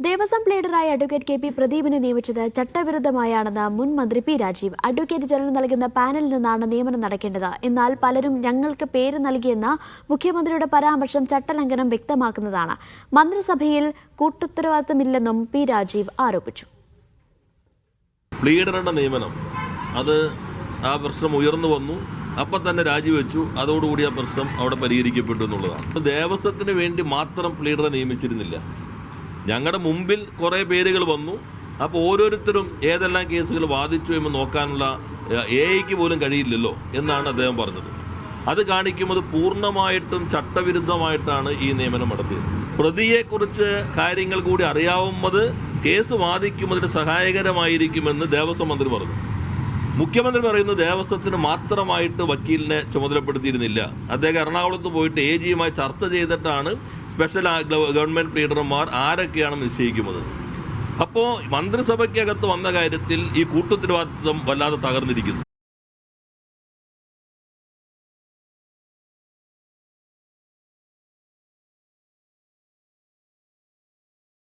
Devaswom പ്ലീഡറായ advocate K P പ്രദീപിനെ നിയമിച്ചത് ചട്ടവിരുദ്ധമായാണെന്ന് മുൻ മന്ത്രി പി രാജീവ്. അഡ്വക്കേറ്റ് ജനറൽ നൽകുന്ന പാനലിൽ നിന്നാണ് നിയമനം നടക്കേണ്ടത്. എന്നാൽ പലരും ഞങ്ങൾക്ക് പേര് നൽകിയെന്ന മുഖ്യമന്ത്രിയുടെ പരാമർശം ചട്ടലംഘനം വ്യക്തമാക്കുന്നതാണ്. മന്ത്രിസഭയിൽ കൂട്ടുത്തരവാദിത്തമില്ലെന്നും പി രാജീവ് ആരോപിച്ചു. പ്ലീഡറുടെ നിയമനം അത് ആ പ്രശ്നം ഉയർന്നു വന്നു, അപ്പം തന്നെ രാജിവെച്ചു. അതോടുകൂടി ആ പ്രശ്നം അവിടെ പരിഹരിക്കപ്പെട്ടു എന്നുള്ളതാണ്. ദേവസ്വത്തിന് വേണ്ടി മാത്രം പ്ലീഡറെ നിയമിച്ചിരുന്നില്ല. ഞങ്ങളുടെ മുമ്പിൽ കുറേ പേരുകൾ വന്നു. അപ്പോൾ ഓരോരുത്തരും ഏതെല്ലാം കേസുകൾ വാദിച്ചു എന്ന് നോക്കാനുള്ള എഐക്ക് പോലും കഴിയില്ലല്ലോ എന്നാണ് അദ്ദേഹം പറഞ്ഞത്. അത് കാണിക്കുമ്പോൾ പൂർണ്ണമായിട്ടും ചട്ടവിരുദ്ധമായിട്ടാണ് ഈ നിയമനം നടത്തിയത്. പ്രതിയെക്കുറിച്ച് കാര്യങ്ങൾ കൂടി അറിയാവുന്നത് കേസ് വാദിക്കുന്നതിന് സഹായകരമായിരിക്കുമെന്ന് ദേവസ്വം മന്ത്രി പറഞ്ഞു. മുഖ്യമന്ത്രി പറയുന്നത് ദേവസ്വത്തിന് മാത്രമായിട്ട് വക്കീലിനെ ചുമതലപ്പെടുത്തിയിരുന്നില്ല. അദ്ദേഹം എറണാകുളത്ത് പോയിട്ട് AGയുമായി ചർച്ച ചെയ്തിട്ടാണ് സ്പെഷ്യൽ ഗവൺമെൻറ് പ്ലീഡർമാർ ആരൊക്കെയാണെന്ന് നിശ്ചയിക്കുന്നത്. അപ്പോൾ മന്ത്രിസഭയ്ക്കകത്ത് വന്ന കാര്യത്തിൽ ഈ കൂട്ടുത്തരവാദിത്വം വല്ലാതെ തകർന്നിരിക്കുന്നു.